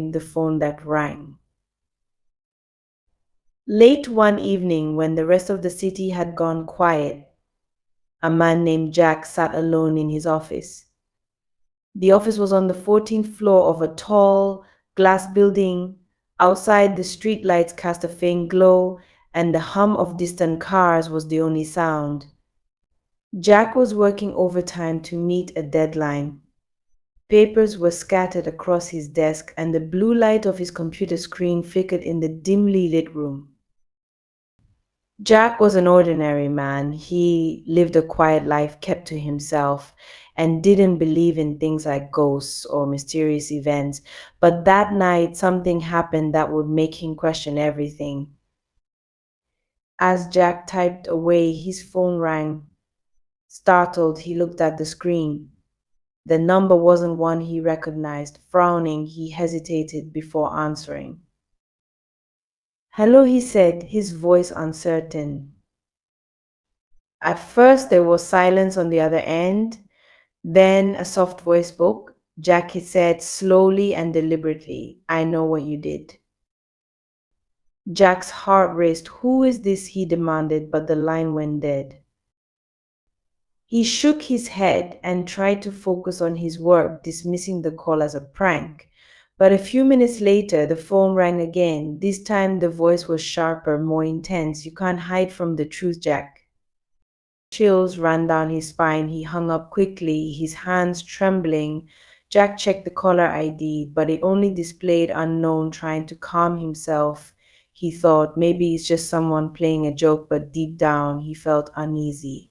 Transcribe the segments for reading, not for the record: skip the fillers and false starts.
the phone that rang. Late one evening, when the rest of the city had gone quiet, a man named Jack sat alone in his office. The office was on the 14th floor of a tall, glass building. Outside, the streetlights cast a faint glow, and the hum of distant cars was the only sound. Jack was working overtime to meet a deadline. Papers were scattered across his desk, and the blue light of his computer screen flickered in the dimly lit room. Jack was an ordinary man. He lived a quiet life, kept to himself, and didn't believe in things like ghosts or mysterious events. But that night, something happened that would make him question everything. As Jack typed away, his phone rang. Startled, he looked at the screen. The number wasn't one he recognized. Frowning, he hesitated before answering. Hello, he said, his voice uncertain. At first, there was silence on the other end. Then a soft voice spoke. Jackie said slowly and deliberately, I know what you did. Jack's heart raced. Who is this? He demanded, but the line went dead. He shook his head and tried to focus on his work, dismissing the call as a prank. But a few minutes later, the phone rang again. This time, the voice was sharper, more intense. You can't hide from the truth, Jack. Chills ran down his spine. He hung up quickly, his hands trembling. Jack checked the caller ID, but it only displayed unknown, trying to calm himself. He thought maybe it's just someone playing a joke, but deep down, he felt uneasy.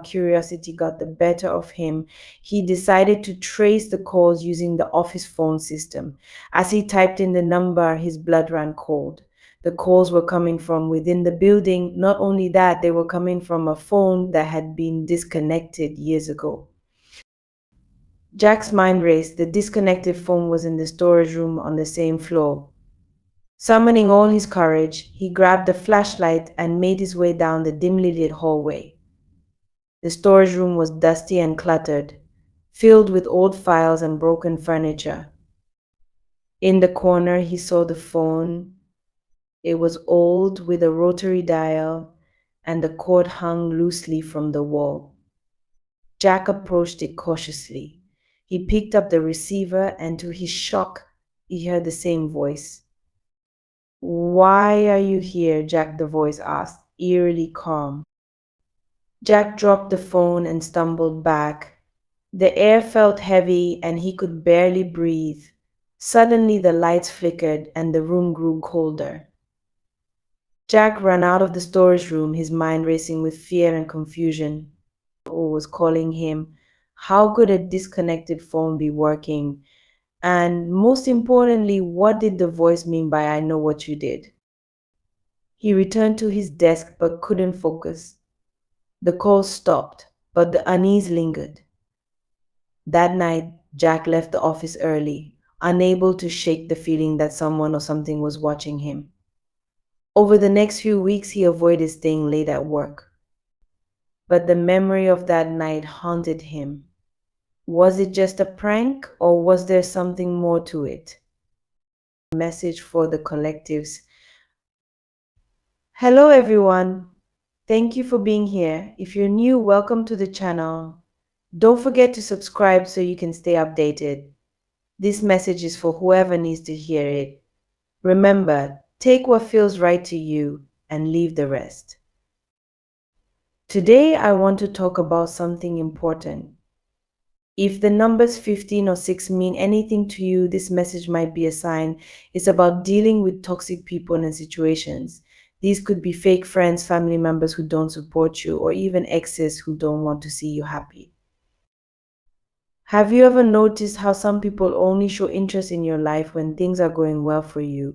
Curiosity got the better of him. He decided to trace the calls using the office phone system. As he typed in the number, his blood ran cold. The calls were coming from within the building. Not only that, they were coming from a phone that had been disconnected years ago. Jack's mind raced. The disconnected phone was in the storage room on the same floor. Summoning all his courage, he grabbed a flashlight and made his way down the dimly lit hallway. The storage room was dusty and cluttered, filled with old files and broken furniture. In the corner, he saw the phone. It was old, with a rotary dial, and the cord hung loosely from the wall. Jack approached it cautiously. He picked up the receiver, and to his shock, he heard the same voice. Why are you here? Jack, the voice asked, eerily calm. Jack dropped the phone and stumbled back. The air felt heavy and he could barely breathe. Suddenly, the lights flickered and the room grew colder. Jack ran out of the storage room, his mind racing with fear and confusion. Who was calling him? How could a disconnected phone be working? And most importantly, what did the voice mean by I know what you did? He returned to his desk but couldn't focus. The call stopped, but the unease lingered. That night, Jack left the office early, unable to shake the feeling that someone or something was watching him. Over the next few weeks, he avoided staying late at work. But the memory of that night haunted him. Was it just a prank, or was there something more to it? Message for the collectives. Hello, everyone. Thank you for being here. If you're new, welcome to the channel. Don't forget to subscribe so you can stay updated. This message is for whoever needs to hear it. Remember, take what feels right to you and leave the rest. Today, I want to talk about something important. If the numbers 15 or 6 mean anything to you, this message might be a sign. It's about dealing with toxic people and situations. These could be fake friends, family members who don't support you, or even exes who don't want to see you happy. Have you ever noticed how some people only show interest in your life when things are going well for you?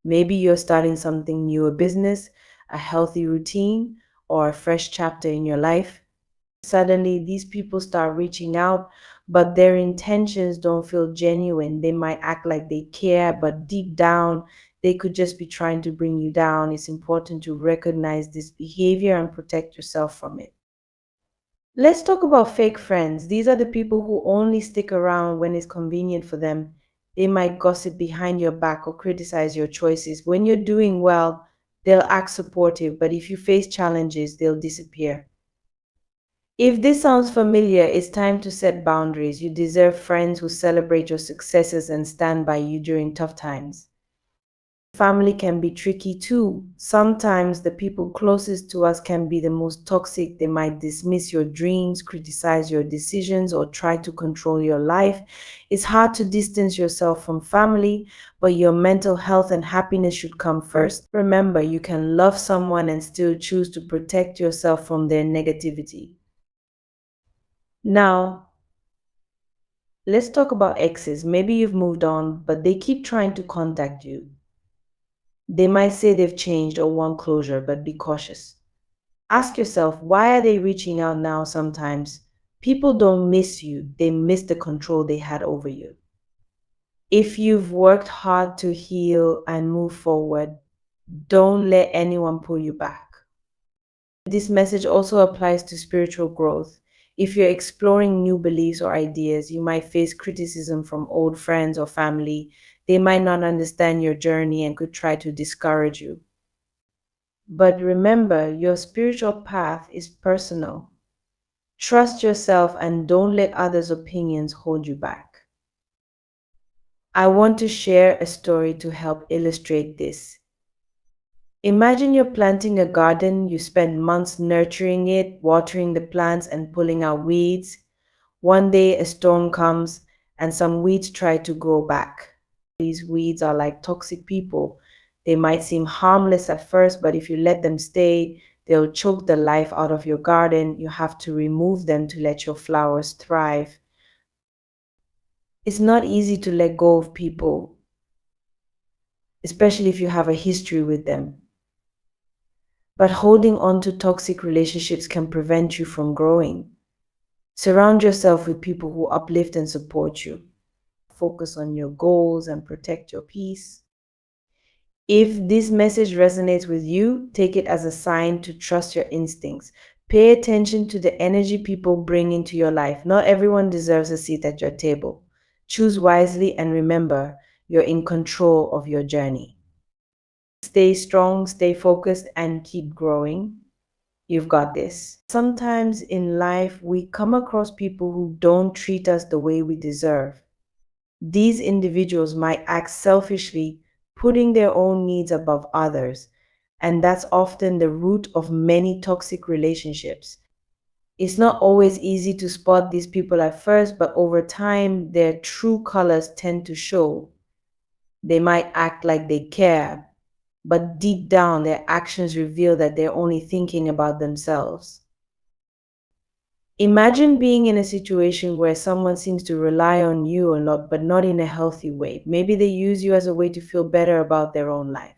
Maybe you're starting something new, a business, a healthy routine, or a fresh chapter in your life. Suddenly, these people start reaching out, but their intentions don't feel genuine. They might act like they care, but deep down, they could just be trying to bring you down. It's important to recognize this behavior and protect yourself from it. Let's talk about fake friends. These are the people who only stick around when it's convenient for them. They might gossip behind your back or criticize your choices. When you're doing well, they'll act supportive, but if you face challenges, they'll disappear. If this sounds familiar, it's time to set boundaries. You deserve friends who celebrate your successes and stand by you during tough times. Family can be tricky too. Sometimes the people closest to us can be the most toxic. They might dismiss your dreams, criticize your decisions, or try to control your life. It's hard to distance yourself from family, but your mental health and happiness should come first. Remember, you can love someone and still choose to protect yourself from their negativity. Now, let's talk about exes. Maybe you've moved on, but they keep trying to contact you. They might say they've changed or want closure, but be cautious. Ask yourself, why are they reaching out now sometimes? People don't miss you, they miss the control they had over you. If you've worked hard to heal and move forward, don't let anyone pull you back. This message also applies to spiritual growth. If you're exploring new beliefs or ideas, you might face criticism from old friends or family. They might not understand your journey and could try to discourage you. But remember, your spiritual path is personal. Trust yourself and don't let others' opinions hold you back. I want to share a story to help illustrate this. Imagine you're planting a garden, you spend months nurturing it, watering the plants, and pulling out weeds. One day a storm comes and some weeds try to grow back. These weeds are like toxic people. They might seem harmless at first, but if you let them stay, they'll choke the life out of your garden. You have to remove them to let your flowers thrive. It's not easy to let go of people, especially if you have a history with them. But holding on to toxic relationships can prevent you from growing. Surround yourself with people who uplift and support you. Focus on your goals and protect your peace. If this message resonates with you, take it as a sign to trust your instincts. Pay attention to the energy people bring into your life. Not everyone deserves a seat at your table. Choose wisely and remember, you're in control of your journey. Stay strong, stay focused, and keep growing. You've got this. Sometimes in life, we come across people who don't treat us the way we deserve. These individuals might act selfishly, putting their own needs above others, and that's often the root of many toxic relationships. It's not always easy to spot these people at first, but over time, their true colors tend to show. They might act like they care, but deep down, their actions reveal that they're only thinking about themselves. Imagine being in a situation where someone seems to rely on you a lot, but not in a healthy way. Maybe they use you as a way to feel better about their own life.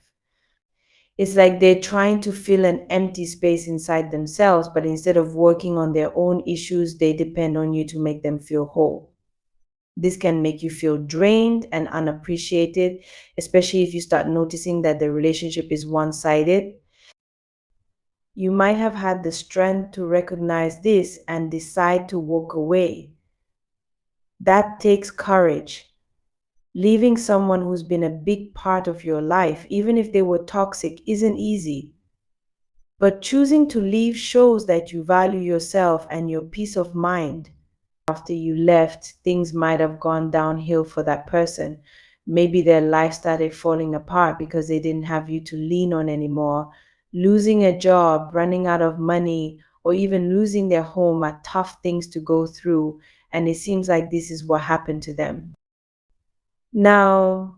It's like they're trying to fill an empty space inside themselves, but instead of working on their own issues, they depend on you to make them feel whole. This can make you feel drained and unappreciated, especially if you start noticing that the relationship is one sided. You might have had the strength to recognize this and decide to walk away. That takes courage. Leaving someone who's been a big part of your life, even if they were toxic, isn't easy. But choosing to leave shows that you value yourself and your peace of mind. After you left, things might have gone downhill for that person. Maybe their life started falling apart because they didn't have you to lean on anymore. Losing a job, running out of money, or even losing their home are tough things to go through, and it seems like this is what happened to them. Now,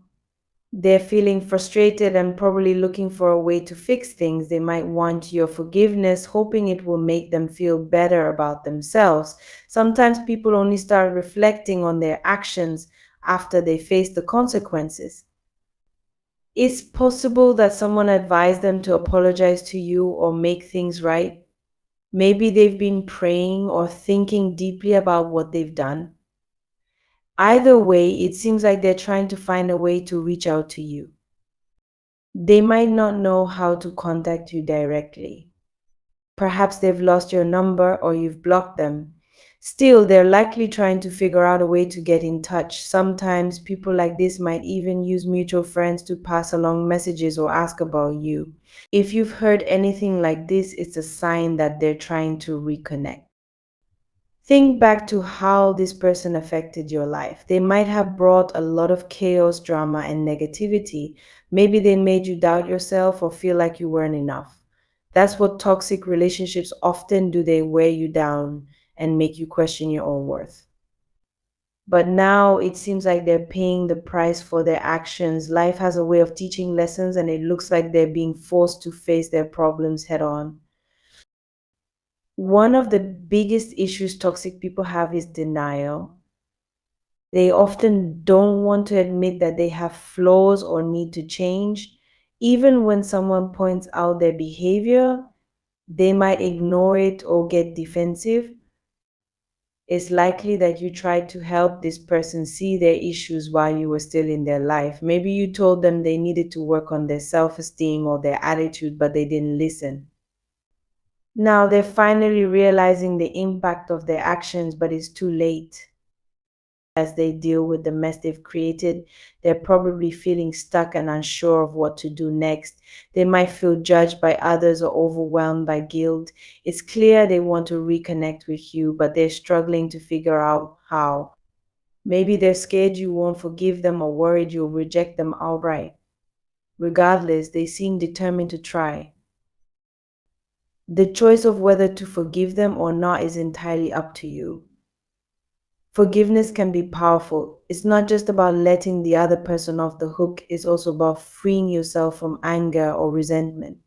they're feeling frustrated and probably looking for a way to fix things. They might want your forgiveness, hoping it will make them feel better about themselves. Sometimes people only start reflecting on their actions after they face the consequences. It's possible that someone advised them to apologize to you or make things right. Maybe they've been praying or thinking deeply about what they've done. Either way, it seems like they're trying to find a way to reach out to you. They might not know how to contact you directly. Perhaps they've lost your number or you've blocked them. Still, they're likely trying to figure out a way to get in touch. Sometimes people like this might even use mutual friends to pass along messages or ask about you. If you've heard anything like this, it's a sign that they're trying to reconnect. Think back to how this person affected your life. They might have brought a lot of chaos, drama, and negativity. Maybe they made you doubt yourself or feel like you weren't enough. That's what toxic relationships often do. They wear you down and make you question your own worth. But now it seems like they're paying the price for their actions. Life has a way of teaching lessons, and it looks like they're being forced to face their problems head on. One of the biggest issues toxic people have is denial. They often don't want to admit that they have flaws or need to change. Even when someone points out their behavior, they might ignore it or get defensive. It's likely that you tried to help this person see their issues while you were still in their life. Maybe you told them they needed to work on their self esteem or their attitude, but they didn't listen. Now they're finally realizing the impact of their actions, but it's too late. As they deal with the mess they've created, they're probably feeling stuck and unsure of what to do next. They might feel judged by others or overwhelmed by guilt. It's clear they want to reconnect with you, but they're struggling to figure out how. Maybe they're scared you won't forgive them or worried you'll reject them outright. Regardless, they seem determined to try. The choice of whether to forgive them or not is entirely up to you. Forgiveness can be powerful. It's not just about letting the other person off the hook, it's also about freeing yourself from anger or resentment.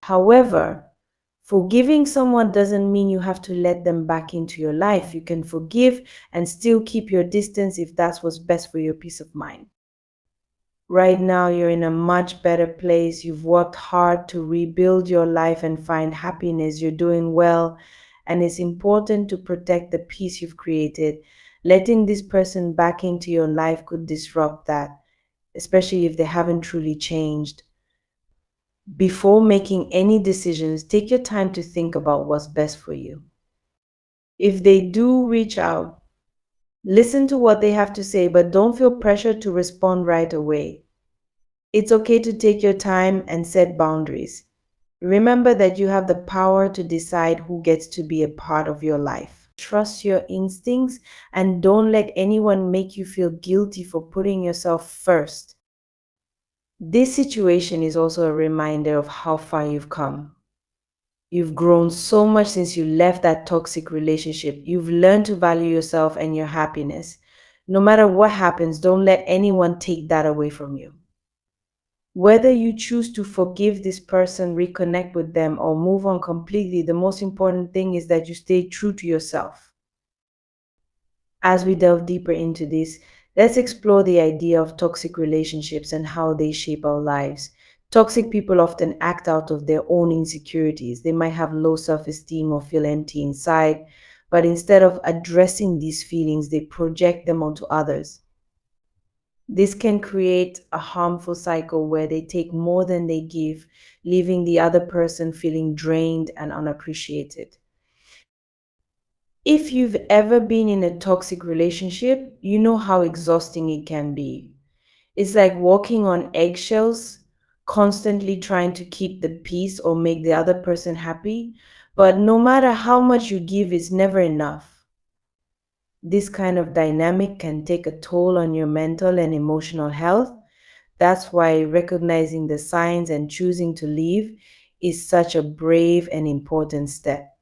However, forgiving someone doesn't mean you have to let them back into your life. You can forgive and still keep your distance if that's what's best for your peace of mind. Right now, you're in a much better place. You've worked hard to rebuild your life and find happiness. You're doing well, and it's important to protect the peace you've created. Letting this person back into your life could disrupt that, especially if they haven't truly changed. Before making any decisions, take your time to think about what's best for you. If they do reach out, listen to what they have to say, but don't feel pressured to respond right away. It's okay to take your time and set boundaries. Remember that you have the power to decide who gets to be a part of your life. Trust your instincts and don't let anyone make you feel guilty for putting yourself first. This situation is also a reminder of how far you've come. You've grown so much since you left that toxic relationship. You've learned to value yourself and your happiness. No matter what happens, don't let anyone take that away from you. Whether you choose to forgive this person, reconnect with them, or move on completely, the most important thing is that you stay true to yourself. As we delve deeper into this, let's explore the idea of toxic relationships and how they shape our lives. Toxic people often act out of their own insecurities. They might have low self esteem or feel empty inside, but instead of addressing these feelings, they project them onto others. This can create a harmful cycle where they take more than they give, leaving the other person feeling drained and unappreciated. If you've ever been in a toxic relationship, you know how exhausting it can be. It's like walking on eggshells, constantly trying to keep the peace or make the other person happy, but no matter how much you give, it's never enough. This kind of dynamic can take a toll on your mental and emotional health. That's why recognizing the signs and choosing to leave is such a brave and important step.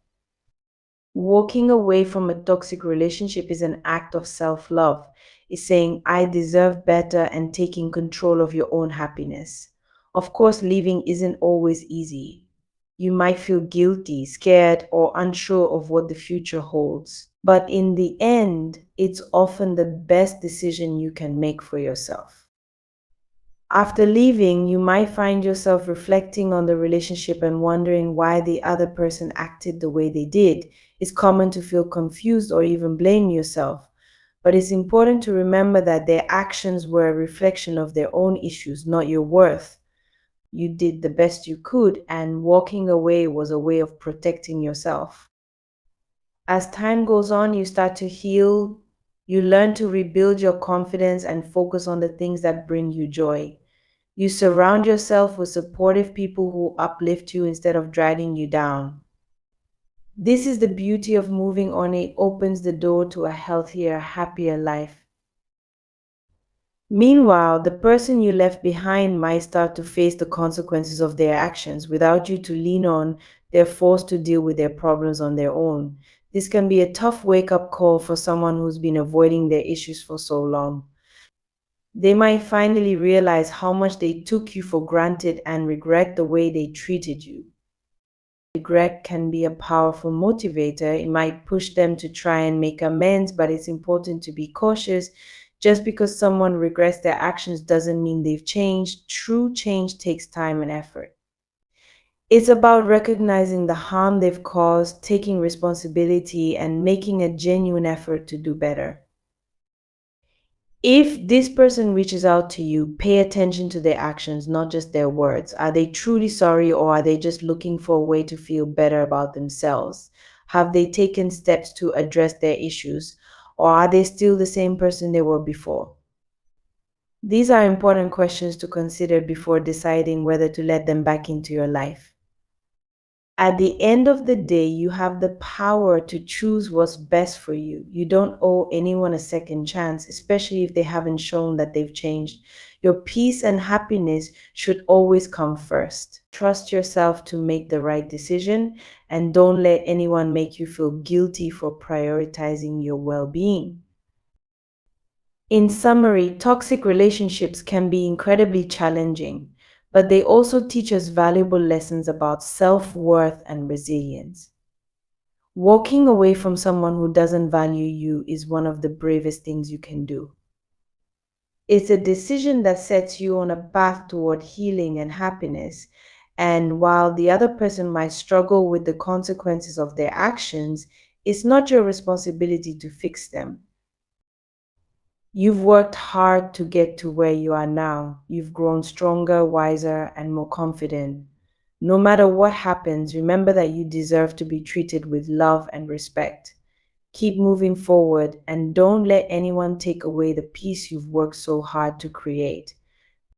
Walking away from a toxic relationship is an act of self love. It's saying, I deserve better and taking control of your own happiness. Of course, leaving isn't always easy. You might feel guilty, scared, or unsure of what the future holds. But in the end, it's often the best decision you can make for yourself. After leaving, you might find yourself reflecting on the relationship and wondering why the other person acted the way they did. It's common to feel confused or even blame yourself, but it's important to remember that their actions were a reflection of their own issues, not your worth. You did the best you could, and walking away was a way of protecting yourself. As time goes on, you start to heal, you learn to rebuild your confidence and focus on the things that bring you joy. You surround yourself with supportive people who uplift you instead of dragging you down. This is the beauty of moving on. It opens the door to a healthier, happier life. Meanwhile, the person you left behind might start to face the consequences of their actions. Without you to lean on, they're forced to deal with their problems on their own. This can be a tough wake up call for someone who's been avoiding their issues for so long. They might finally realize how much they took you for granted and regret the way they treated you. Regret can be a powerful motivator. It might push them to try and make amends, but it's important to be cautious. Just because someone regrets their actions doesn't mean they've changed. True change takes time and effort. It's about recognizing the harm they've caused, taking responsibility, and making a genuine effort to do better. If this person reaches out to you, pay attention to their actions, not just their words. Are they truly sorry, or are they just looking for a way to feel better about themselves? Have they taken steps to address their issues, or are they still the same person they were before? These are important questions to consider before deciding whether to let them back into your life. At the end of the day, you have the power to choose what's best for you. You don't owe anyone a second chance, especially if they haven't shown that they've changed. Your peace and happiness should always come first. Trust yourself to make the right decision, and don't let anyone make you feel guilty for prioritizing your well being. In summary, toxic relationships can be incredibly challenging, but they also teach us valuable lessons about self worth and resilience. Walking away from someone who doesn't value you is one of the bravest things you can do. It's a decision that sets you on a path toward healing and happiness. And while the other person might struggle with the consequences of their actions, it's not your responsibility to fix them. You've worked hard to get to where you are now. You've grown stronger, wiser, and more confident. No matter what happens, remember that you deserve to be treated with love and respect. Keep moving forward and don't let anyone take away the peace you've worked so hard to create.